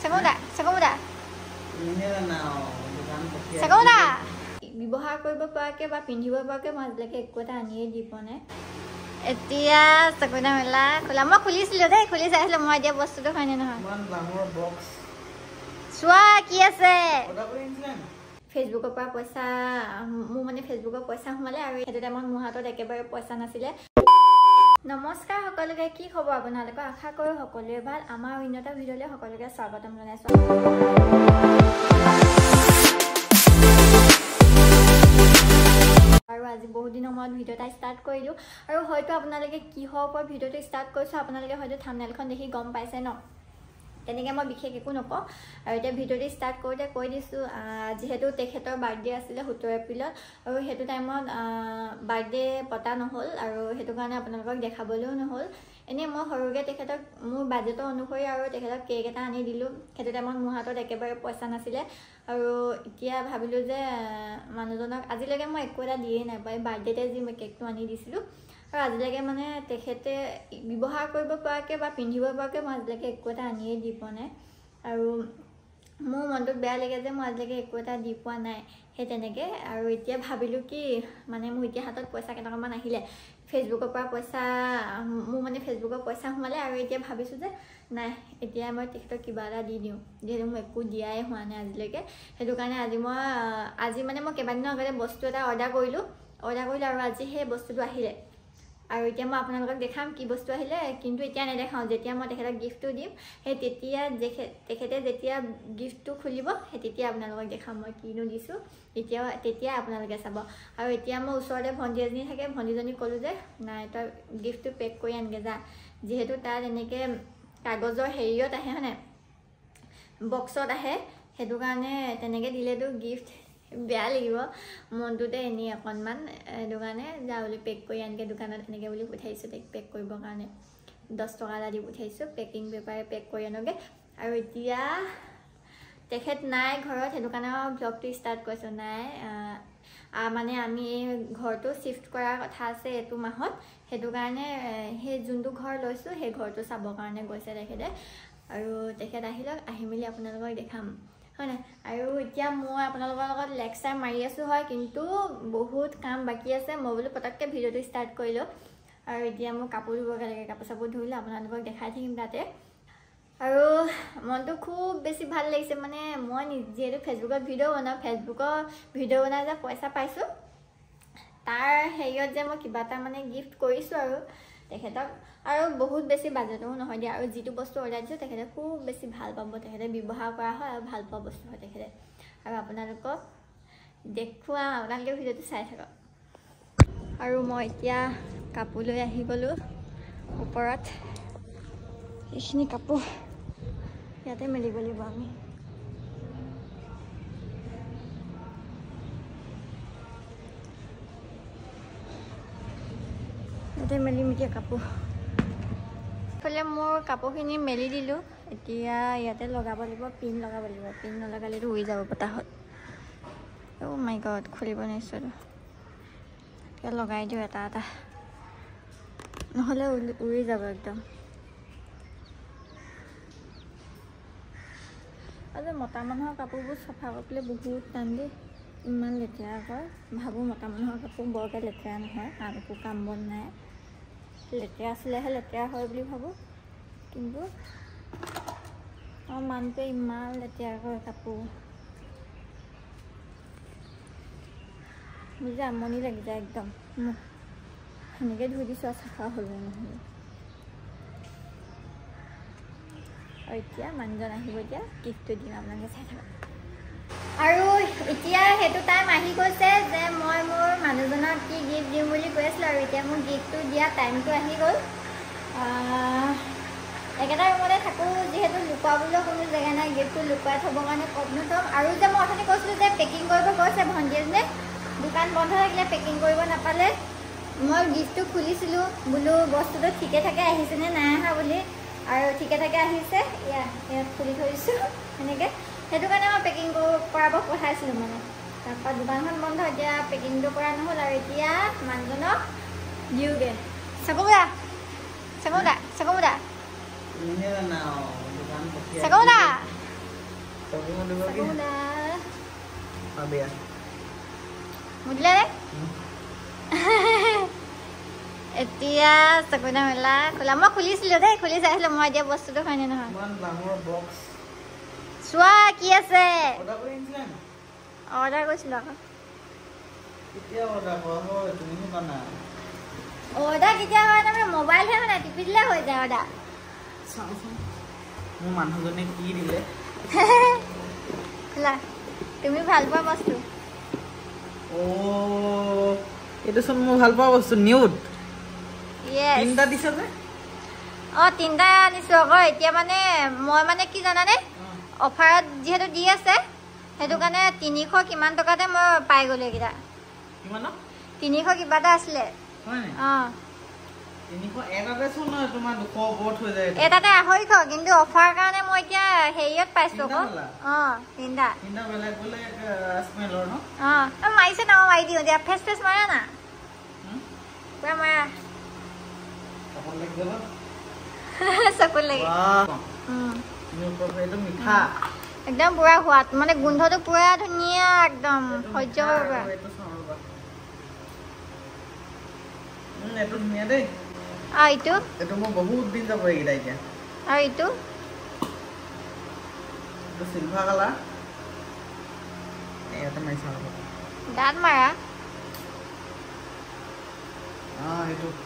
Segunda. Segunda. ব্যৱহাৰ কৰিব পৰাকে বা পিন্ধিব পৰাকে মাছবিলাকে একো এটা আনিয়ে দি পোৱা নাই এতিয়া চকুনা মেলা খোলা মই খুলিছিলো দেই খুলি চাইছিলো মই এতিয়া বস্তুটো হয়নে নহয় চোৱা কি আছে ফেচবুকৰ পৰা পইচা মোৰ মানে ফেচবুকৰ পইচা সোমালে আৰু সেইটো টাইমত মোৰ হাতত একেবাৰে পইচা নাছিলে নমস্কাৰ সকলোকে কি খবৰ আপোনালোকৰ আশা কৰোঁ সকলোৱে ভাল আমাৰ উন্নত ভিডিঅ'লৈ সকলোকে স্বাগতম জনাইছো আৰু আজি বহুত দিনৰ মূৰত ভিডিঅ' এটা ষ্টাৰ্ট কৰিলোঁ আৰু হয়তো আপোনালোকে কিহৰ ওপৰত ভিডিঅ'টো ষ্টাৰ্ট কৰিছোঁ আপোনালোকে হয়তো থাম্বনেইলখন দেখি গম পাইছে ন তেনেকৈ মই বিশেষ একো নকওঁ আৰু এতিয়া ভিডিঅ'টো ষ্টাৰ্ট কৰোঁতে কৈ দিছোঁ যিহেতু তেখেতৰ বাৰ্থডে আছিলে 17 এপ্ৰিলত আৰু সেইটো টাইমত বাৰ্থডে পতা নহ'ল আৰু সেইটো কাৰণে আপোনালোকক দেখাবলৈও নহ'ল এনেই মই সৰুকৈ তেখেতক মোৰ বাজেটৰ অনুসৰি আৰু তেখেতক কেক এটা আনি দিলোঁ সেইটো টাইমত মোৰ হাতত একেবাৰে পইচা নাছিলে আৰু এতিয়া ভাবিলোঁ যে মানুহজনক আজিলৈকে মই একো এটা দিয়েই নাপায় বাৰ্থডেতে যি মই কেকটো আনি দিছিলোঁ আৰু আজিলৈকে মানে তেখেতে ব্যৱহাৰ কৰিব পৰাকে বা পিন্ধিব পৰাকে মই আজিলৈকে একো এটা আনিয়ে দি পোৱা নাই আৰু মোৰ মনটোত বেয়া লাগে যে মই আজিলৈকে একো এটা দি পোৱা নাই সেই তেনেকৈ আৰু এতিয়া ভাবিলোঁ কি মানে মোৰ এতিয়া হাতত পইচা কেইটকামান আহিলে ফেচবুকৰ পৰা পইচা মোৰ মানে ফেচবুকৰ পইচা সোমালে আৰু এতিয়া ভাবিছোঁ যে নাই এতিয়া মই তেখেতক কিবা এটা দি দিওঁ যিহেতু মই একো দিয়াই হোৱা নাই আজিলৈকে সেইটো কাৰণে আজি মানে মই কেইবাদিনৰ আগতে বস্তু এটা অৰ্ডাৰ কৰিলোঁ আৰু আজি সেই বস্তুটো আহিলে আৰু এতিয়া মই আপোনালোকক দেখাম কি বস্তু আহিলে কিন্তু এতিয়া নেদেখাওঁ যেতিয়া মই তেখেতক গিফ্টটো দিম সেই তেখেতে যেতিয়া গিফ্টটো খুলিব সেই তেতিয়া আপোনালোকক দেখাম মই কিনো দিছোঁ তেতিয়া আপোনালোকে চাব আৰু এতিয়া মই ওচৰতে ভণ্টি এজনী থাকে ভণ্টিজনীক ক'লোঁ যে নাই তই গিফ্টটো পেক কৰি আনগে যা যিহেতু তাত এনেকৈ কাগজৰ হেৰিয়ত আহে হয়নে বক্সত আহে সেইটো কাৰণে তেনেকৈ দিলেতো গিফ্ট বেয়া লাগিব মনটোতে এনেই অকণমান সেইটো কাৰণে যা বুলি পেক কৰি আনকৈ দোকানত এনেকৈ বুলি পঠাইছোঁ তাইক পেক কৰিবৰ কাৰণে 10 টকা এটা দি পঠাইছোঁ পেকিং পেপাৰে পেক কৰি আনগে আৰু এতিয়া তেখেত নাই ঘৰত সেইটো কাৰণে ব্লগটো ষ্টাৰ্ট কৰিছোঁ নাই মানে আমি এই ঘৰটো শ্বিফ্ট কৰাৰ কথা আছে এইটো মাহত সেইটো কাৰণে সেই যোনটো ঘৰ লৈছোঁ সেই ঘৰটো চাবৰ কাৰণে গৈছে তেখেতে আৰু তেখেত আহি মেলি আপোনালোকক দেখাম হয় নাই আৰু এতিয়া মই আপোনালোকৰ লগত লেকচাৰ মাৰি আছোঁ হয় কিন্তু বহুত কাম বাকী আছে মই বোলো পটককৈ ভিডিঅ'টো ষ্টাৰ্ট কৰিলোঁ আৰু এতিয়া মই কাপোৰ ধুবগৈ লাগে কাপোৰ চাপোৰ ধুলে আপোনালোকক দেখাই থাকিম তাতে আৰু মনটো খুব বেছি ভাল লাগিছে মানে মই যিহেতু ফেচবুকত ভিডিঅ' বনাই যে পইচা পাইছোঁ তাৰ হেৰিয়ত যে মই কিবা এটা মানে গিফ্ট কৰিছোঁ আৰু তেখেতক আৰু বহুত বেছি বাজেটৰো নহয় দিয়া আৰু যিটো বস্তু অৰ্ডাৰ দিছোঁ তেখেতে খুব বেছি ভাল পাব তেখেতে ব্যৱহাৰ কৰা হয় আৰু ভাল পোৱা বস্তু হয় তেখেতে আৰু আপোনালোকক দেখুৱাম আপোনালোকে ভিডিঅ'টো চাই থাকক আৰু মই এতিয়া কাপোৰ লৈ আহি গ'লোঁ ওপৰত এইখিনি কাপোৰ ইয়াতে মেলিব লাগিব আমি ইয়াতে মেলিম এতিয়া কাপোৰ ফালে মোৰ কাপোৰখিনি মেলি দিলোঁ এতিয়া ইয়াতে লগাব লাগিব পিন লগাব লাগিব পিন নলগালেতো উৰি যাব বতাহত অ' মাই গড খুলিব নিশ্চয় এতিয়া লগাই দিওঁ এটা নহ'লে উৰি যাব একদম আৰু মতা মানুহৰ কাপোৰবোৰ চফা কৰিবলৈ বহুত টান দেই ইমান লেতেৰা কৰে ভাবোঁ মতা মানুহৰ কাপোৰ বৰকৈ লেতেৰা নহয় আন একো কাম বন নাই লেতেৰা আছিলেহে লেতেৰা হয় বুলি ভাবোঁ কিন্তু আমাৰ মানুহটোৱে ইমান লেতেৰা কৰে কাপোৰ বুজি আমনি লাগি যায় একদম সেনেকৈ ধুই দিছোঁ আৰু চাফা হ'লে নহ'লে আৰু এতিয়া মানুহজন আহিব এতিয়া গিফ্টটো দিম আপোনালোকে চাই থাকক আৰু এতিয়া সেইটো টাইম আহি গৈছে যে মই মোৰ মানুহজনক কি গিফ্ট দিম বুলি কৈ আছিলোঁ আৰু এতিয়া মোৰ গিফ্টটো দিয়া টাইমটো আহি গ'ল একেটা ৰুমতে থাকোঁ যিহেতু লুকুৱাবলৈ কোনো জেগা নাই গিফ্টটো লুকুৱাই থ'বৰ কাৰণে ক'তনো থ'ম আৰু যে মই অথনি কৈছিলোঁ যে পেকিং কৰিব কৈছে ভণ্টি এজনীয়ে দোকান বন্ধ থাকিলে পেকিং কৰিব নাপালে মই গিফ্টটো খুলিছিলোঁ বোলো বস্তুটো ঠিকে থাকে আহিছেনে নাই অহা বুলি আৰু ঠিকে থাকে আহিছে ইয়াত খুলি থৈ দিছোঁ সেনেকৈ সেইটো কাৰণে মই পেকিং কৰাব পঠাইছিলোঁ মানে তাৰপৰা দোকানখন বন্ধ এতিয়া পেকিংটো কৰা নহ'ল আৰু এতিয়া মানুহজনক দিওঁগৈ Segunda. Segunda. Segunda. Ini lah now. Segunda. মুদিলে এতিয়া চকুনা মেলা খোলা মই খুলিছিলো দেই খুলি চাইছিলো মই এতিয়া বস্তুটো হয়নে নহয় চোৱা কি আছে অৰ্ডাৰ কৰিছিলো আকৌ অৰ্ডাৰ কেতিয়া হয় তাৰমানে মোবাইলহে মানে টিপি দিলে হৈ যায় অৰ্ডাৰ মোৰ মানুহজনে কি দিলে খোলা তুমি ভাল পোৱা বস্তু এইটো চোন মোৰ ভাল পোৱা বস্তু নিউড Yes. তিনটা দিছে যে তিনটা আনিছো আকৌ এতিয়া মানে মই মানে কি জানানে অফাৰত যেহেতু দি আছে সেইটো কাৰণে 300 কিমান টকাতে মই পাই গলো এইকেইটা কিমান 300 কিবা এটা আছিলে হয় নে 300 এটাতে চোন তোমাৰ 200 ওপৰত হৈ যায় এটাতে 250 কিন্তু অফাৰ কাৰণে মই এতিয়া হেৰিয়ত পাইছো আকৌ তিনটা বেলেগ বেলেগ স্মেলৰ ন মাৰিছে না মাৰি দিওঁ দিয়া ফেচ ফেচ মাৰা না পুৰা মাৰা চকুত লাগে মিঠা একদম পুৰা সোৱাদ মানে গোন্ধটো পুৰা ধুনীয়া একদম সহ্য কৰিব পৰা এইটো ধুনীয়া দেই এইটো মই বহুত দিন যাব এইকেইটা এতিয়া আৰু এইটো চিলভাৰ কালাৰ ইয়াতে মাৰিছা দাঁত মাৰা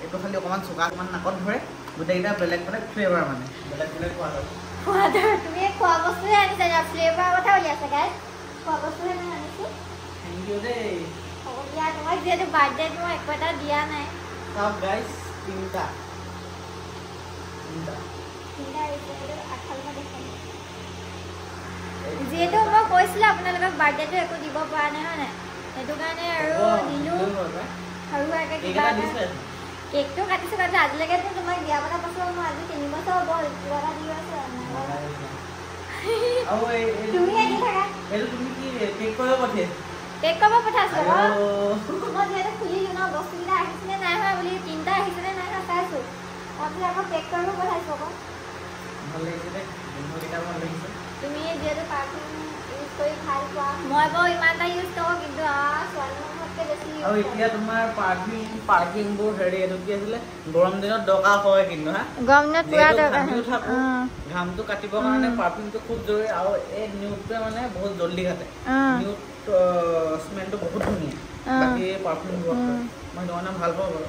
এইটো খালি অকণমান চোকা অকণমান নাকত ধৰে গোটেইকেইটা বেলেগ বেলেগ ফ্লেভাৰ মানে বেলেগ বেলেগ তুমি খোৱা বস্তুহে আনিছা ফ্লেভাৰ কথা উলিয়াইছা গাইজ খোৱা বস্তুহে মই আনিছো থেংক ইউ দেই হ'ব দিয়া তোমাক যিহেতু বাৰ্থডে মই একো এটা দিয়া নাই চাওক গাইজ তিনিটা যিহেতু মই কৈছিলো আপোনালোকক বাৰ্থডেটো একো দিব পৰা নাই হয় নাই সেইটো কাৰণে আৰু দিলো সৰুৱাকে কিবা কেকটো কাটিছো কাৰণে আজিলৈকে তোমাক দিয়া পতা পাছত মই আজি 3 বছৰ হ'ল কিবা এটা দি আছো তুমিহে দি থাকা তুমি কি কেক কৰিব পঠিয়াইছা কেক কৰিব পঠাইছো মই যিহেতু খুলিলো ন বস্তুকেইটা আহিছেনে নাই হোৱা বুলি তিনিটা আহিছেনে নাই হোৱা চাইছো তাৰপিছত আকৌ পেক কৰিব পঠাইছো আকৌ ভাল লাগিছে দেই ভাল লাগিছে তুমি যিহেতু পাৰফিউম ইউজ কৰি ভাল পোৱা মই বাৰু ইমান এটা ইউজ কৰোঁ কিন্তু ছোৱালী মানুহতকৈ বেছি আৰু এতিয়া তোমাৰ পাৰফিউমবোৰ হেৰি এইটো কি আছিলে গৰম দিনত দৰকাৰ হয় কিন্তু গৰম দিনত পুৰা দৰকাৰ ঘামটো কাটিবৰ কাৰণে পাৰফিউমটো খুব জৰুৰী আৰু এই নিউডটোৱে মানে বহুত জল্দি কাটে নিউড স্মেলটো বহুত ধুনীয়া বাকী পাৰফিউমবোৰ মই সেইটো কাৰণে ভাল পাওঁ বাৰু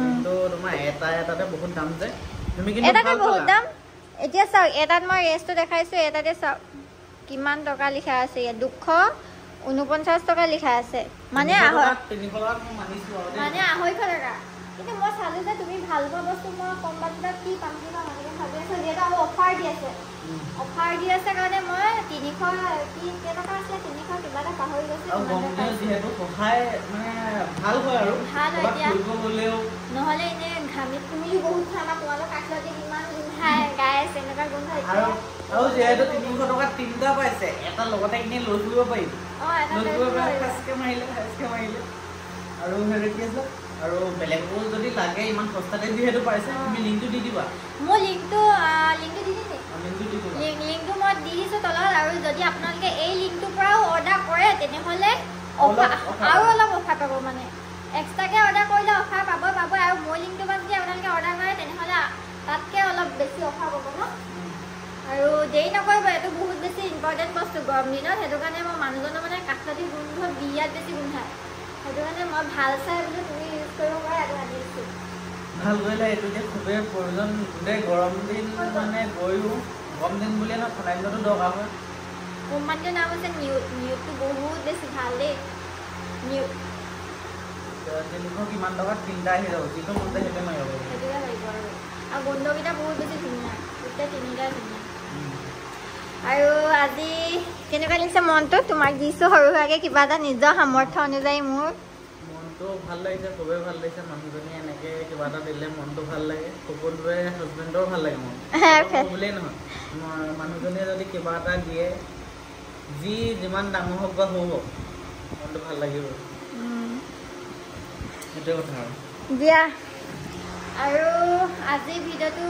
কিন্তু তোমাৰ এটাতে বহুত দাম যায় তুমি কিন্তু এটাতে বহুত দাম এতিয়া চাওক এটাত মই ৰেষ্টটো দেখাইছো এটাতে চাওক কিমান টকা লিখা আছে ইয়াত 249 টকা লিখা আছে মানে 300 টকা মানিছো মানে 250 টকা কিন্তু মই চালো যে তুমি ভাল পোৱা বস্তু মই কম বাজেটত কি পাম কিবা মানে ভাবি আছো যিহেতু আৰু অফাৰ দি আছে কাৰণে মই 300 কি কেইটকা আছিলে 300 কিবা এটা পাহৰি গৈছো যিহেতু সহায় মানে ভাল হয় আৰু ভাল হয় এতিয়া নহ'লে এনে ঘামি কুমিও বহুত খানা তোমালোক কাঠলতে কিমান গোন্ধাই গাইছ এনেকুৱা গোন্ধাই আৰু যিহেতু 300 টকা তিনিটা পাইছে এটা লগতে কিনে লৈ ফুৰিব পাৰিব ফাৰ্ষ্টকে মাৰিলে আৰু হেৰি কি আছে আৰু বেলেগবোৰ যদি লাগে ইমান সস্তাতে যিহেতু পাইছে তুমি লিংকটো দি দিবা মই লিংকটো দি দিম লিংকটো মই দি দিছোঁ তলত আৰু যদি আপোনালোকে এই লিংকটোৰ পৰাও অৰ্ডাৰ কৰে তেনেহ'লে আৰু অলপ অফাৰ পাব মানে এক্সট্ৰাকৈ অৰ্ডাৰ কৰিলে অফাৰ পাব আৰু মই লিংকটো পৰা যদি আপোনালোকে অৰ্ডাৰ কৰে তেনেহ'লে তাতকৈ অলপ বেছি অফাৰ পাব ন আৰু দেৰি নকৰিব এইটো বহুত বেছি ইম্পৰ্টেণ্ট বস্তু গৰম দিনত সেইটো কাৰণে মই মানুহজনৰ মানে কাঠলতি গোন্ধ বিয়াত বেছি গোন্ধায় সেইটো কাৰণে মই ভাল চাই বোলো তুমি ইউজ কৰিব পৰা এইটো আনি দিছোঁ ভাল কৰিলে এইটো যে খুবেই প্ৰয়োজন গোটেই গৰম দিন মানে গৈও গৰম দিন বুলিয়ে নহয় ঠাণ্ডা দিনতো দৰকাৰ হয় কোম্পানীটোৰ নাম আছে নিউডটো বহুত বেছি ভাল দেই নিউড 300 কিমান টকাত তিনিটা আহি যাব যিটো মন যায় সেইটোৱে মাৰিব সেইটোৱে লাগিব আৰু গোন্ধকেইটা বহুত বেছি ধুনীয়া গোটেই তিনিটাই ধুনীয়া আৰু আজি কেনেকুৱা লাগিছে মনটো তোমাক দিছোঁ সৰু সুৰাকৈ কিবা এটা নিজৰ সামৰ্থ্য অনুযায়ী মোৰ মনটো ভাল লাগিছে খুবেই ভাল লাগিছে মানুহজনীয়ে এনেকৈ কিবা এটা দিলে মনটো ভাল লাগে সকলোৰে হাজবেণ্ডৰো ভাল লাগে মন বুলিয়েই নহয় মানুহজনীয়ে যদি কিবা এটা দিয়ে যিমান ডাঙৰ হওক বা সৰু হওক মনটো ভাল লাগিব সেইটোৱে কথা আৰু দিয়া আৰু আজি ভিডিঅ'টো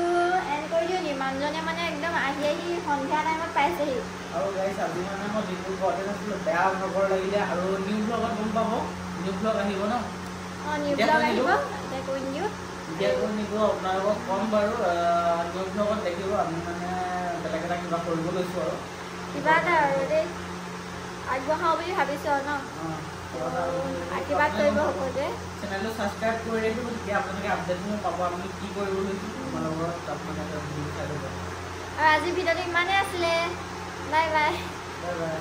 এণ্ড কৰি দিওঁ নি মানুহজনে মানে একদম আহি সন্ধিয়া টাইমত পাইছেহি আৰু গাইছ আজি মানে মই দিনটো ঘৰতে আছিলোঁ, বেয়া ভাগৰ লাগিলে। আৰু নিউ ব্লগত গম পাব, নিউ ব্লগ আহিব ন? নিউ ব্লগ আহিব, এতিয়া কৈ নিদিওঁ। এতিয়া কৈ নিদিওঁ, আপোনালোকক ক'ম বাৰু। নিউ ব্লগত দেখিব আমি মানে বেলেগ এটা কিবা কৰিব লৈছোঁ আৰু কিবা এটা আৰু দেই আগবঢ়াওঁ বুলি ভাবিছোঁ আৰু ন? আশীৰ্বাদ কৰিব সকলোৱে। চেনেলটো ছাবস্ক্ৰাইব কৰি ৰাখিব, তেতিয়া আপোনালোকে আপডেটসমূহ পাব আমি কি কৰিব লৈছোঁ তোমালোকৰ আপোনালোকে চাই ল'ব। আৰু আজি ভিডিঅ'টো ইমানেই আছিলে। Bye bye. Bye bye.